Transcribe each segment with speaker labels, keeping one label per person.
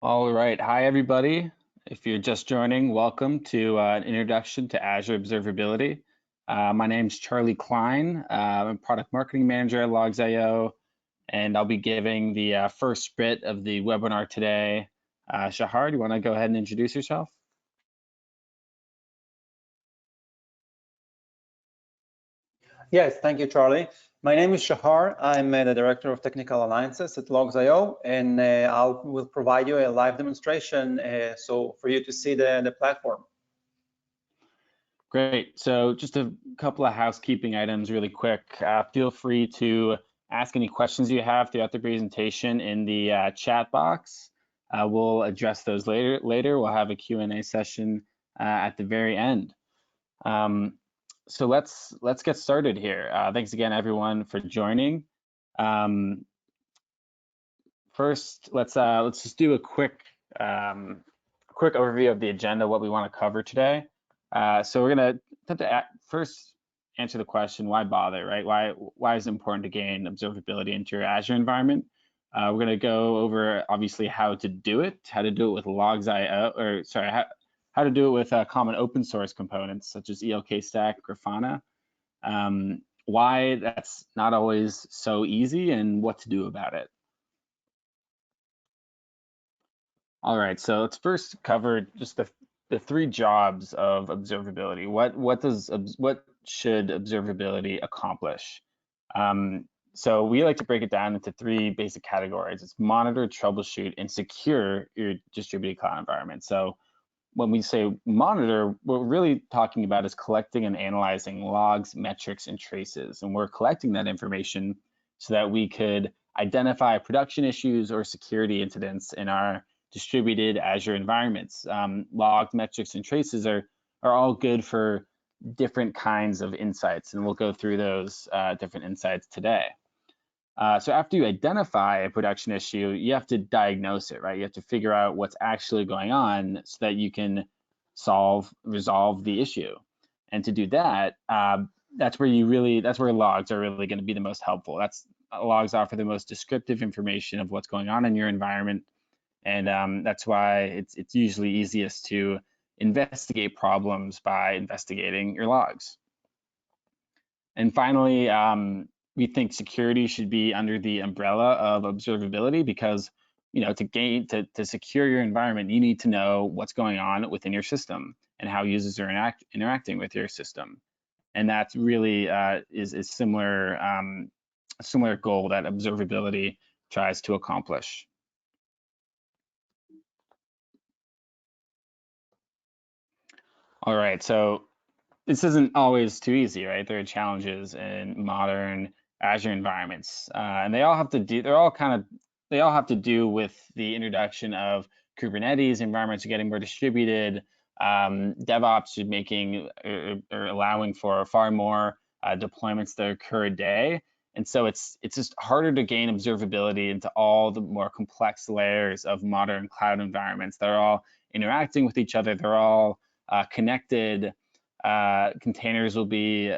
Speaker 1: All right. Hi, everybody. If you're just joining, welcome to an introduction to Azure Observability. My name's Charlie Klein. I'm a product marketing manager at Logz.io, and I'll be giving the first bit of the webinar today. Shahar, do you want to go ahead and introduce yourself?
Speaker 2: Yes, thank you, Charlie. My name is Shahar. I'm the Director of Technical Alliances at Logz.io, and I will provide you a live demonstration so for you to see the platform.
Speaker 1: Great. So just a couple of housekeeping items really quick. Feel free to ask any questions you have throughout the presentation in the chat box. We'll address those later. We'll have a Q&A session at the very end. So let's get started here. Thanks again, everyone, for joining. First, let's just do a quick overview of the agenda, what we want to cover today. So we're gonna attempt to first answer the question, why bother, right? Why is it important to gain observability into your Azure environment? We're gonna go over obviously how to do it with Logz.io, or sorry, how to do it with common open source components such as ELK Stack, Grafana. Why that's not always so easy and what to do about it. All right, so let's first cover just the three jobs of observability. What should observability accomplish? So we like to break it down into three basic categories. It's monitor, troubleshoot, and secure your distributed cloud environment. So when we say monitor, what we're really talking about is collecting and analyzing logs, metrics, and traces. And we're collecting that information so that we could identify production issues or security incidents in our distributed Azure environments. Logs, metrics, and traces are all good for different kinds of insights, and we'll go through those different insights today. So after you identify a production issue, you have to diagnose it, right? You have to figure out what's actually going on so that you can resolve the issue. And to do that, that's where logs are really going to be the most helpful. Logs offer the most descriptive information of what's going on in your environment, and that's why it's usually easiest to investigate problems by investigating your logs. And finally, we think security should be under the umbrella of observability because, to secure your environment, you need to know what's going on within your system and how users are interacting with your system. And that's really is a similar goal that observability tries to accomplish. All right, so this isn't always too easy, right? There are challenges in modern Azure environments, and they all have to do with the introduction of Kubernetes. Environments are getting more distributed. DevOps is making or allowing for far more deployments that occur a day, and so it's just harder to gain observability into all the more complex layers of modern cloud environments. They're all interacting with each other. They're all connected. Containers will be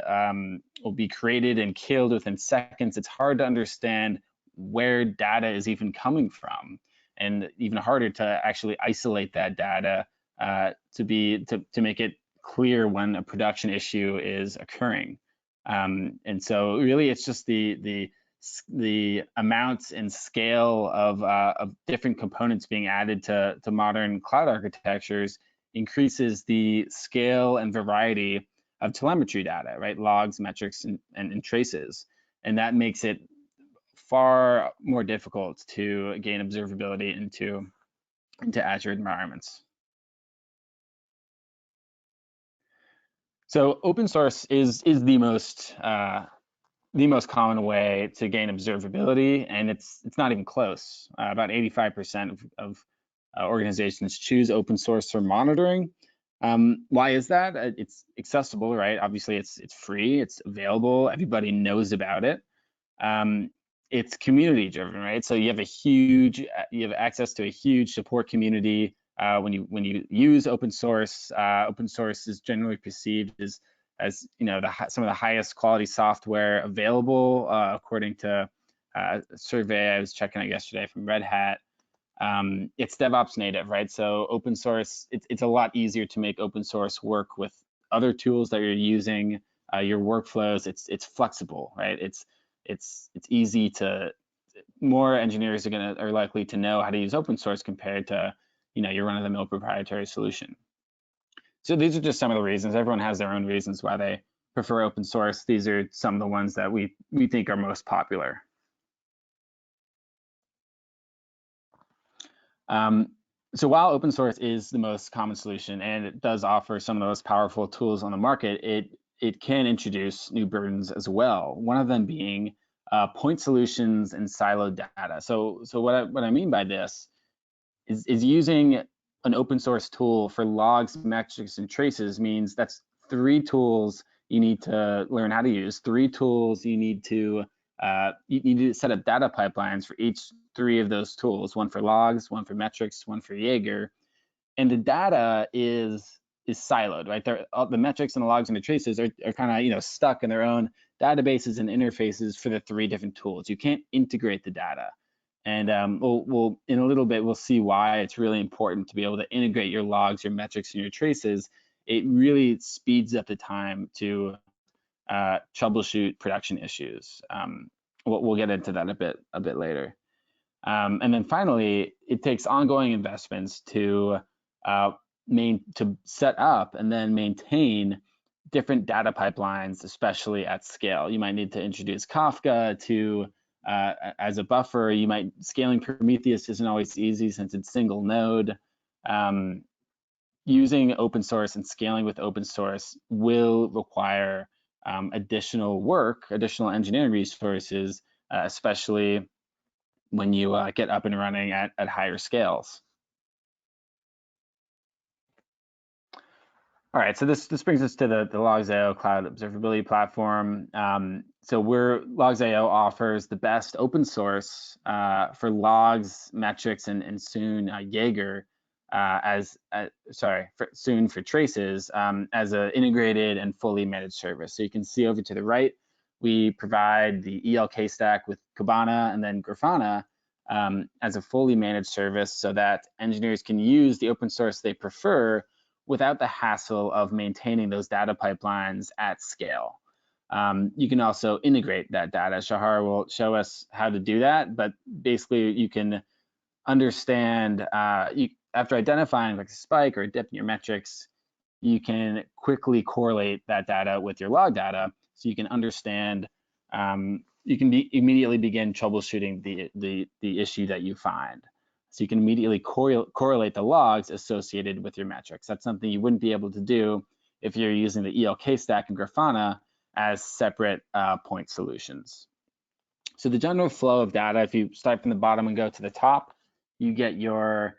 Speaker 1: created and killed within seconds. It's hard to understand where data is even coming from, and even harder to actually isolate that data to make it clear when a production issue is occurring. And so really, it's just the amounts and scale of different components being added to modern cloud architectures increases the scale and variety of telemetry data, right? Logs, metrics, and traces. And that makes it far more difficult to gain observability into Azure environments. So open source is the most common way to gain observability, and it's not even close. About 85% of organizations choose open source for monitoring. Why is that? It's accessible, right? Obviously, it's free, it's available, everybody knows about it. It's community driven, right? So you have access to a huge support community. When you use open source is generally perceived as some of the highest quality software available, according to a survey I was checking out yesterday from Red Hat. it's DevOps native, right? So open source, it's a lot easier to make open source work with other tools that you're using, your workflows. It's flexible, right? It's easy to, more engineers are likely to know how to use open source compared to, your run-of-the-mill proprietary solution. So these are just some of the reasons. Everyone has their own reasons why they prefer open source. These are some of the ones that we think are most popular. So while open source is the most common solution and it does offer some of the most powerful tools on the market, it can introduce new burdens as well. One of them being point solutions and siloed data. So what I mean by this is using an open source tool for logs, metrics, and traces means that's 3 tools you need to learn how to use, 3 tools you need to set up data pipelines for each 3 of those tools, one for logs, one for metrics, one for Jaeger. And the data is siloed, right? All the metrics and the logs and the traces are kind of stuck in their own databases and interfaces for the 3 different tools. You can't integrate the data. And we'll in a little bit, we'll see why it's really important to be able to integrate your logs, your metrics, and your traces. It really speeds up the time to troubleshoot production issues. We'll get into that a bit later. And then finally, it takes ongoing investments to set up and then maintain different data pipelines, especially at scale. You might need to introduce Kafka to as a buffer. Scaling Prometheus isn't always easy since it's single node. Using open source and scaling with open source will require additional work, additional engineering resources, especially when you get up and running at higher scales. All right, so this brings us to the Logz.io Cloud Observability Platform. So Logz.io offers the best open source for logs, metrics, and soon Jaeger soon for traces as an integrated and fully managed service. So you can see over to the right, we provide the ELK stack with Kibana and then Grafana as a fully managed service so that engineers can use the open source they prefer without the hassle of maintaining those data pipelines at scale. You can also integrate that data. Shahar will show us how to do that, but basically you can understand, after identifying like a spike or a dip in your metrics, you can quickly correlate that data with your log data so you can understand, you can immediately begin troubleshooting the issue that you find. So you can immediately correlate the logs associated with your metrics. That's something you wouldn't be able to do if you're using the ELK stack and Grafana as separate point solutions. So the general flow of data, if you start from the bottom and go to the top, you get your,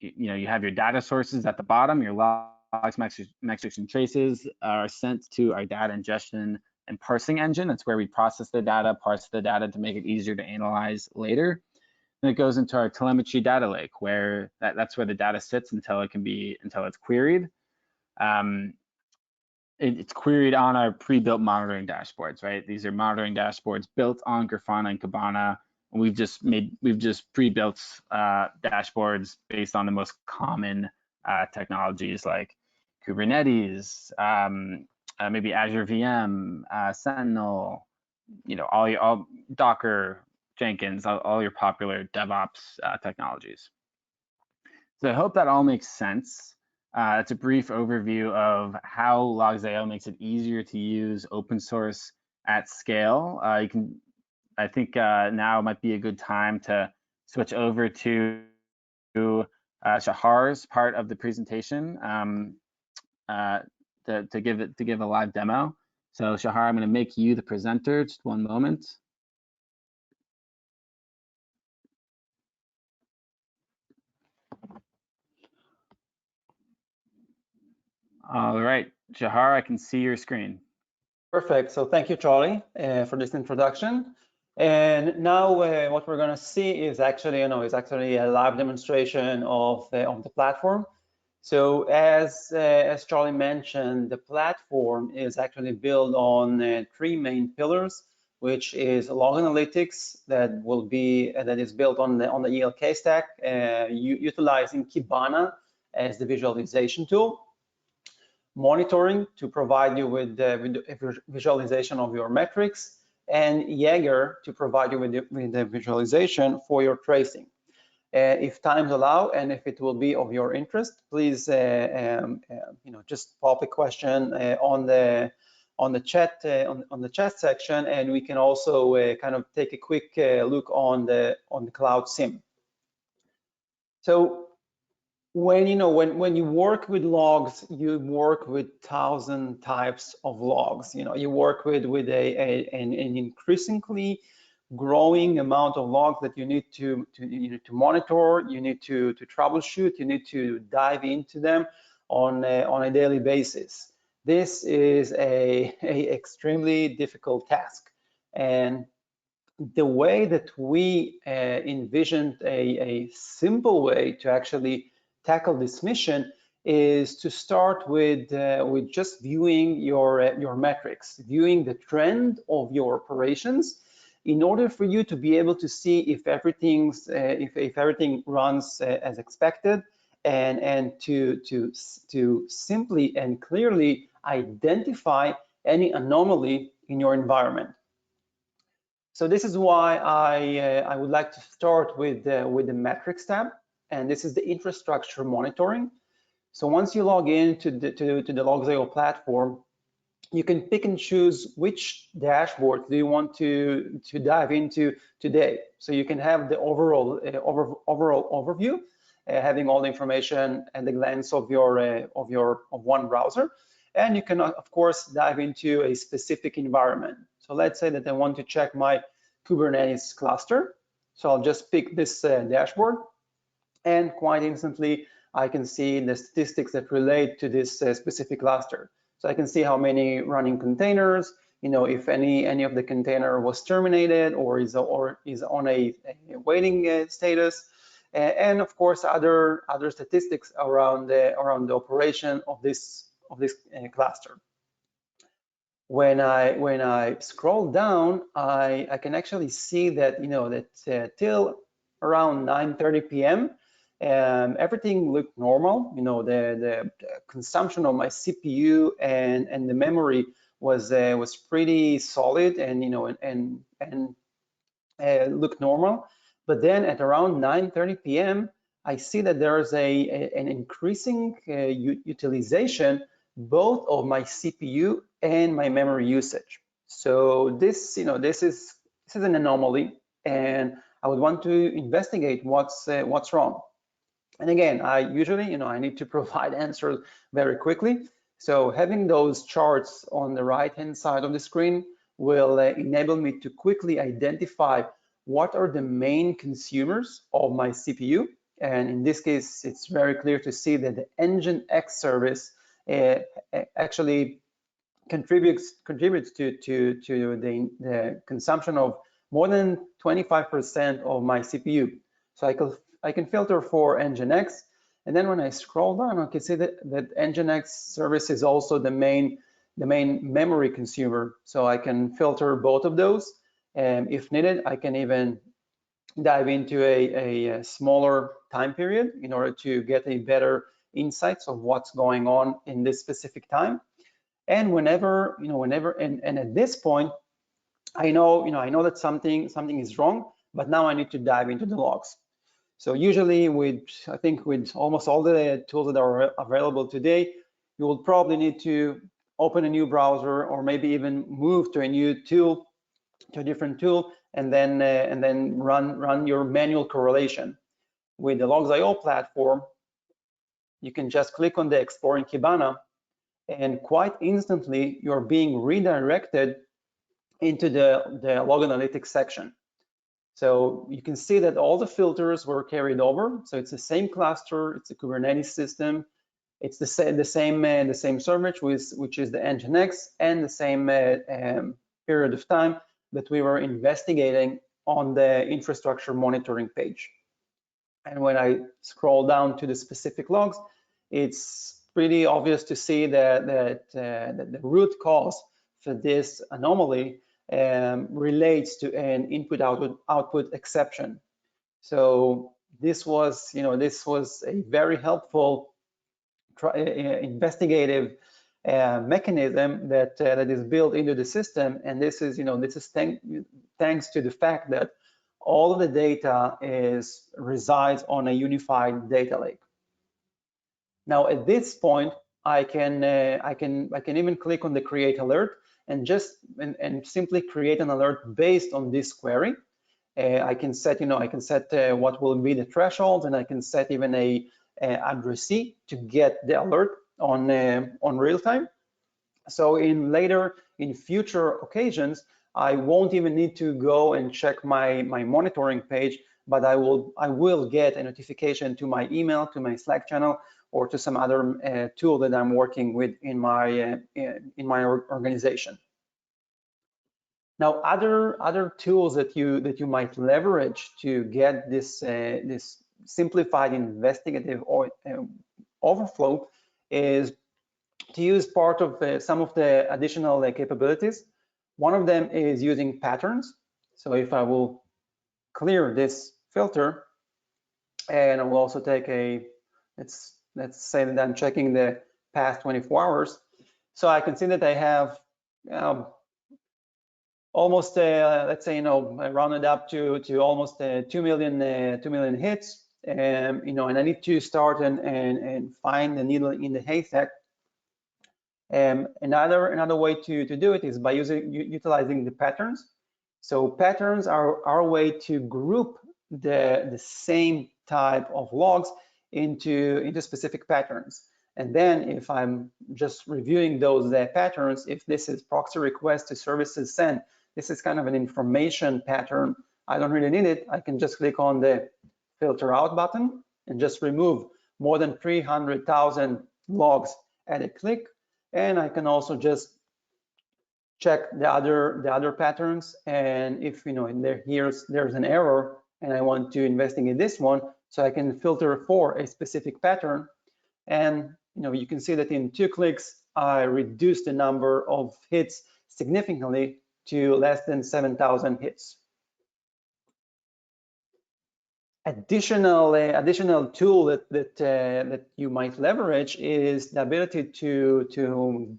Speaker 1: you have your data sources at the bottom. Your logs, metrics, and traces are sent to our data ingestion and parsing engine. That's where we process the data, parse the data to make it easier to analyze later. And it goes into our telemetry data lake, where that's where the data sits until it's queried. It's queried on our pre-built monitoring dashboards, right? These are monitoring dashboards built on Grafana and Kibana. And we've just pre-built dashboards based on the most common technologies like Kubernetes, maybe Azure VM, Sentinel, all Docker, Jenkins, all your popular DevOps technologies. So I hope that all makes sense. It's a brief overview of how Logz.io makes it easier to use open source at scale. I think now might be a good time to switch over to Shahar's part of the presentation to give a live demo. So Shahar, I'm going to make you the presenter. Just one moment. All right, Shahar, I can see your screen.
Speaker 2: Perfect. So thank you, Charlie, for this introduction. And now what we're going to see is actually, a live demonstration of the platform. So as Charlie mentioned, the platform is actually built on 3 main pillars. which is log analytics that is built on the ELK stack, utilizing Kibana as the visualization tool. Monitoring to provide you with the visualization of your metrics, and Jaeger to provide you with the visualization for your tracing. If times allow, and if it will be of your interest, please just pop a question on the chat section, and we can also kind of take a quick look on the Cloud SIEM. So when you work with logs, you work with 1,000 types of logs. You work with an increasingly growing amount of logs that you need to monitor, you need to troubleshoot, you need to dive into them on a daily basis. This is a extremely difficult task, and the way that we envisioned a simple way to actually tackle this mission is to start with just viewing your metrics, viewing the trend of your operations, in order for you to be able to see if everything runs as expected, and to simply and clearly identify any anomaly in your environment. So this is why I would like to start with the metrics tab, and this is the infrastructure monitoring. So once you log in to the Logz.io platform, you can pick and choose which dashboard do you want to dive into today. So you can have the overall overview, having all the information at the glance of one browser, and you can of course dive into a specific environment. So let's say that I want to check my Kubernetes cluster. So I'll just pick this dashboard, and quite instantly I can see the statistics that relate to this specific cluster. So I can see how many running containers, if any of the container was terminated or is on a waiting status, and of course other statistics around the operation of this cluster. When I scroll down, I can actually see that till around 9:30 p.m. Everything looked normal. The consumption of my CPU and the memory was pretty solid, and looked normal. But then at around 9:30 p.m. I see that there is an increasing utilization both of my CPU and my memory usage. So this is an anomaly, and I would want to investigate what's wrong. And again, I usually, I need to provide answers very quickly. So having those charts on the right-hand side of the screen will enable me to quickly identify what are the main consumers of my CPU. And in this case, it's very clear to see that the Nginx service actually contributes to the consumption of more than 25% of my CPU. So I can filter for Nginx, and then when I scroll down, I can see that Nginx service is also the main memory consumer. So I can filter both of those, and if needed, I can even dive into a smaller time period in order to get a better insights of what's going on in this specific time. And whenever at this point, I know that something is wrong, but now I need to dive into the logs. So usually I think with almost all the tools that are available today, you will probably need to open a new browser, or maybe even move to a new tool, to a different tool, and then run your manual correlation. With the Logz.io platform, you can just click on the Exploring Kibana, and quite instantly you're being redirected into the log analytics section. So you can see that all the filters were carried over. So it's the same cluster, it's a Kubernetes system, it's the same service, which is the Nginx, and the same period of time that we were investigating on the infrastructure monitoring page. And when I scroll down to the specific logs, it's pretty obvious to see that the root cause for this anomaly relates to an input-output exception. So this was a very helpful investigative mechanism that is built into the system, and this is thanks to the fact that all of the data resides on a unified data lake. Now at this point, I can even click on the create alert and simply create an alert based on this query. I can set what will be the thresholds, and I can set even a addressee to get the alert on real time. So in future occasions, I won't even need to go and check my monitoring page, but I will get a notification to my email, to my Slack channel, or to some other tool that I'm working with in my organization. Now, other tools that you might leverage to get this simplified investigative overflow is to use part of some of the additional capabilities. One of them is using patterns. So if I will clear this filter, and I will also take let's say that I'm checking the past 24 hours. So I can see that I have almost, let's say, I rounded up to almost 2 million hits, and I need to start and find the needle in the haystack. Another way to do it is by utilizing the patterns. So patterns are our way to group the same type of logs into specific patterns. And then if I'm just reviewing those patterns, if this is proxy request to services sent, this is kind of an information pattern, I don't really need it. I can just click on the filter out button and just remove more than 300,000 logs at a click. And I can also just check the other patterns, and if there's an error and I want to investigate this one, so I can filter for a specific pattern, and you can see that in 2 clicks I reduced the number of hits significantly to less than 7,000 hits. Additional tool that you might leverage is the ability to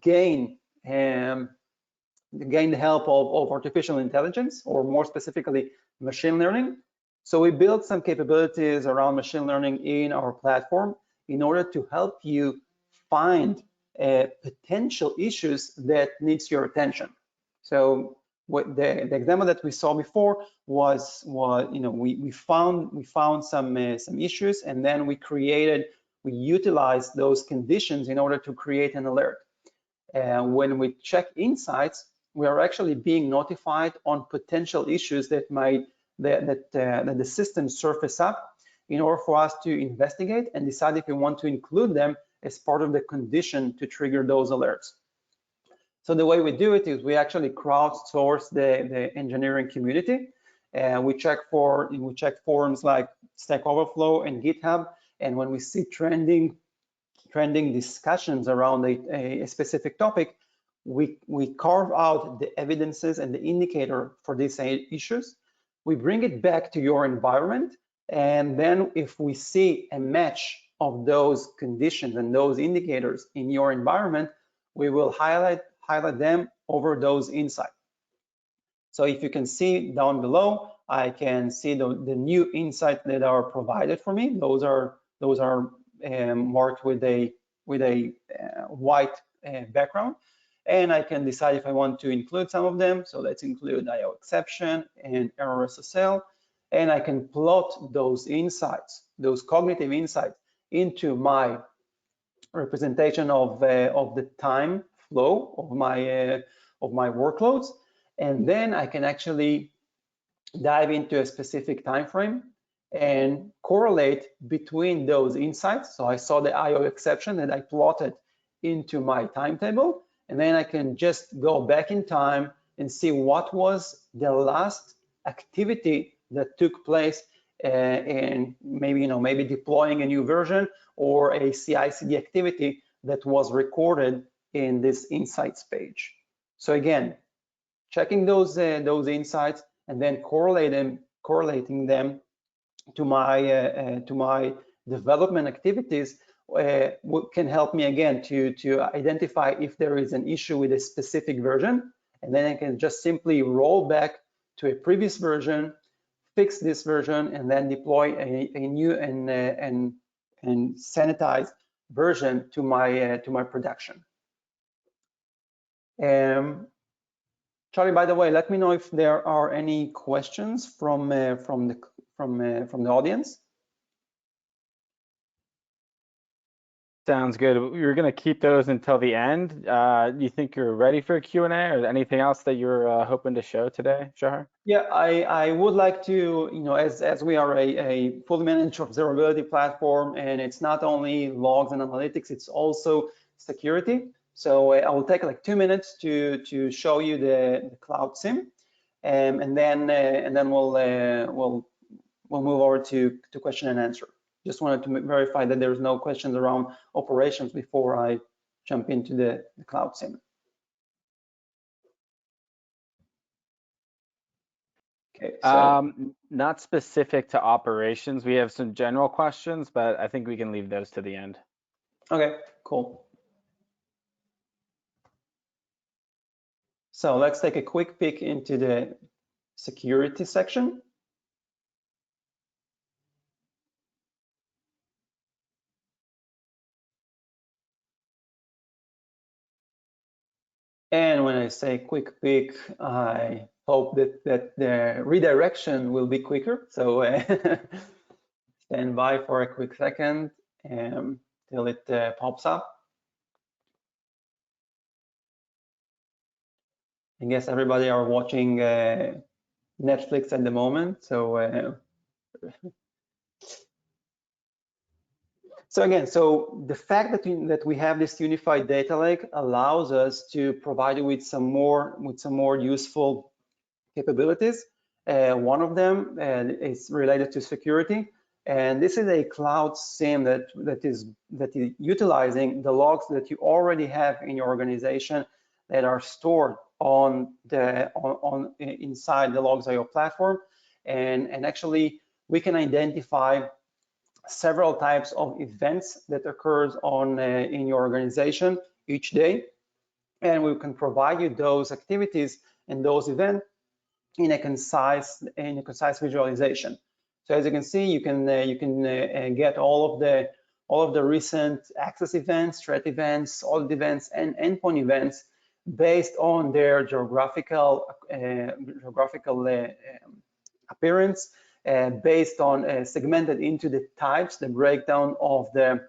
Speaker 2: gain the help of artificial intelligence, or more specifically machine learning. So we built some capabilities around machine learning in our platform in order to help you find potential issues that needs your attention. So what the example that we saw before was we found some issues, and then we utilized those conditions in order to create an alert. When we check insights, we are actually being notified on potential issues that the system surface up in order for us to investigate and decide if we want to include them as part of the condition to trigger those alerts. So the way we do it is we actually crowdsource the engineering community, and we check forums like Stack Overflow and GitHub, and when we see trending discussions around a specific topic, we carve out the evidences and the indicator for these issues. We bring it back to your environment, and then if we see a match of those conditions and those indicators in your environment, we will highlight them over those insights. So if you can see down below, I can see the new insights that are provided for me. Those are marked with a white background, and I can decide if I want to include some of them. So let's include IO exception and error SSL, and I can plot those insights, those cognitive insights, into my representation of the time flow of my workloads, and then I can actually dive into a specific time frame and correlate between those insights. So I saw the IO exception that I plotted into my timetable, and then I can just go back in time and see what was the last activity that took place in maybe deploying a new version or a CI/CD activity that was recorded in this insights page. So again, checking those insights and then correlating them to my development activities can help me again to identify if there is an issue with a specific version, and then I can just simply roll back to a previous version, fix this version, and then deploy a new and sanitized version to my production. Charlie, by the way, let me know if there are any questions from the audience.
Speaker 1: Sounds good. We were going to keep those until the end. Do you think you're ready for a Q&A, or anything else that you're hoping to show today, Shahar?
Speaker 2: Yeah, I would like to, as we are a fully managed observability platform, and it's not only logs and analytics, it's also security. So I will take like 2 minutes to show you the Cloud SIEM, and then we'll move over to question and answer. Just wanted to verify that there's no questions around operations before I jump into the Cloud SIEM. Okay, so
Speaker 1: not specific to operations. We have some general questions, but I think we can leave those to the end.
Speaker 2: Okay, cool. So let's take a quick peek into the security section. And when I say quick peek, I hope that the redirection will be quicker. So stand by for a quick second till it pops up. I guess everybody are watching Netflix at the moment. So again, so the fact that we have this unified data lake allows us to provide you with some more useful capabilities. One of them is related to security, and this is a Cloud SIEM that is utilizing the logs that you already have in your organization that are stored inside the Logz.io platform, and actually we can identify several types of events that occurs in your organization each day, and we can provide you those activities and those events in a concise visualization. So as you can see, you can get all of the recent access events, threat events, audit events, and endpoint events based on their geographical appearance, based on segmented into the types, the breakdown of the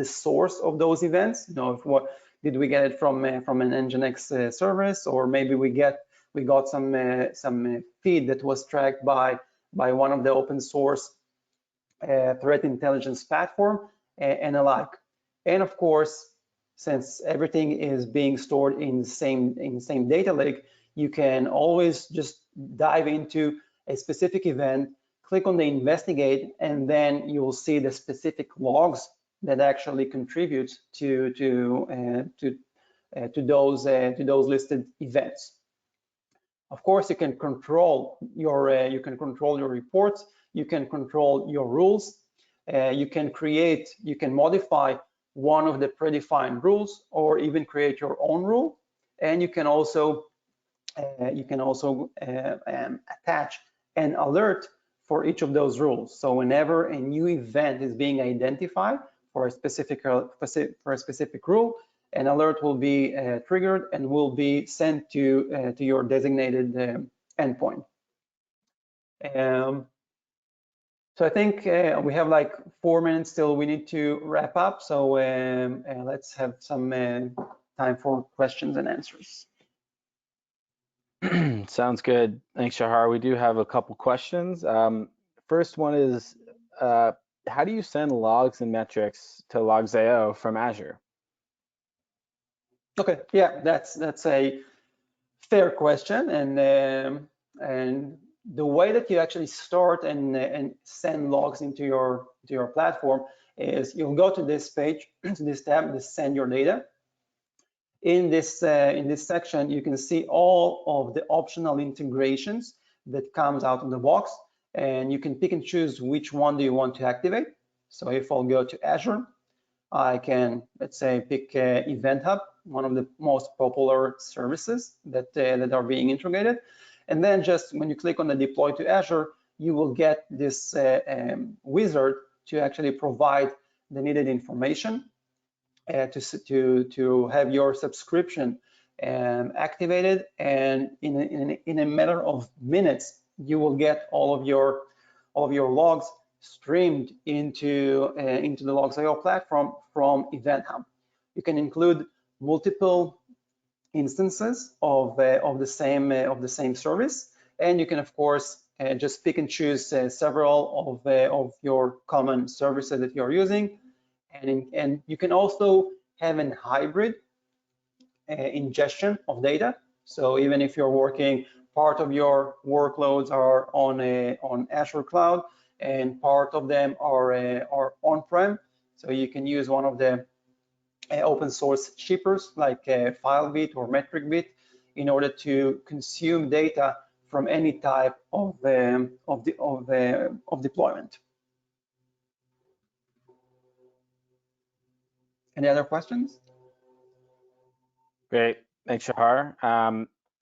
Speaker 2: source of those events. Did we get it from an Nginx service, or maybe we got some feed that was tracked by one of the open source threat intelligence platform and alike. And of course, since everything is being stored in the same data lake, you can always just dive into a specific event, click on the investigate, and then you will see the specific logs that actually contribute to those listed events. Of course, you can control your reports, you can control your rules, you can modify one of the predefined rules, or even create your own rule, and you can also attach an alert for each of those rules. So whenever a new event is being identified for a specific rule, an alert will be triggered and will be sent to your designated endpoint. So I think we have like 4 minutes till we need to wrap up. So let's have some time for questions and answers.
Speaker 1: Sounds good. Thanks, Shahar. We do have a couple questions. First one is, how do you send logs and metrics to Logz.io from Azure?
Speaker 2: Okay, yeah, that's a fair question, and the way that you actually start and send logs into your platform is you'll go to this page, to this tab, this send your data, In this section, you can see all of the optional integrations that comes out of the box, and you can pick and choose which one do you want to activate. So if I'll go to Azure, I can, let's say, pick Event Hub, one of the most popular services that are being integrated. And then just when you click on the deploy to Azure, you will get this wizard to actually provide the needed information to have your subscription activated, and in a matter of minutes you will get all of your logs streamed into the Logz.io platform from Event Hub. You can include multiple instances of the same service, and you can of course just pick and choose several of your common services that you're using. And you can also have a hybrid ingestion of data. So even if you're working, part of your workloads are on Azure Cloud, and part of them are on-prem. So you can use one of the open source shippers like FileBit or MetricBit in order to consume data from any type of deployment. Any other questions?
Speaker 1: Great, thanks, Shahar.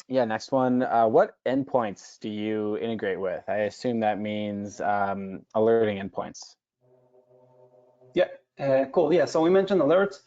Speaker 1: Yeah, next one. What endpoints do you integrate with? I assume that means alerting endpoints.
Speaker 2: Yeah, cool. Yeah, so we mentioned alerts.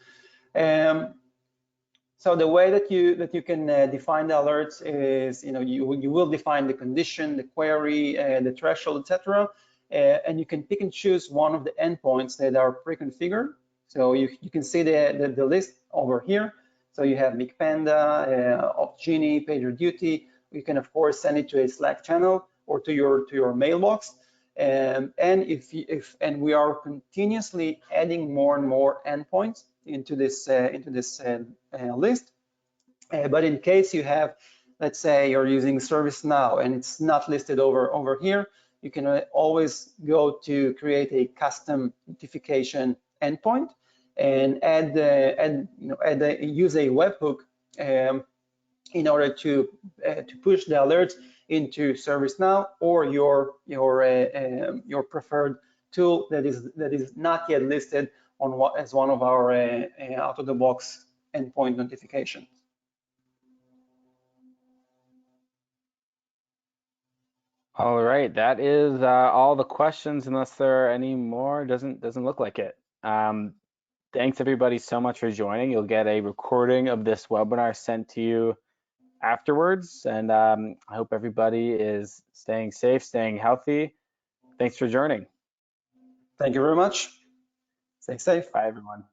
Speaker 2: So the way that you can define the alerts is, you will define the condition, the query, the threshold, etc. And you can pick and choose one of the endpoints that are pre-configured. So you can see the list over here. So you have MikPanda, Opsgenie, PagerDuty. You can of course send it to a Slack channel or to your mailbox. And and we are continuously adding more and more endpoints into this list. But in case you have, let's say you're using ServiceNow and it's not listed over here, you can always go to create a custom notification endpoint and use a webhook in order to push the alerts into ServiceNow or your preferred tool that is not yet listed as one of our out of the box endpoint notifications.
Speaker 1: All right, that is all the questions, unless there are any more. Doesn't look like it. Thanks everybody so much for joining. You'll get a recording of this webinar sent to you afterwards, and I hope everybody is staying safe, staying healthy. Thanks for joining.
Speaker 2: Thank you very much. Stay safe.
Speaker 1: Bye, everyone.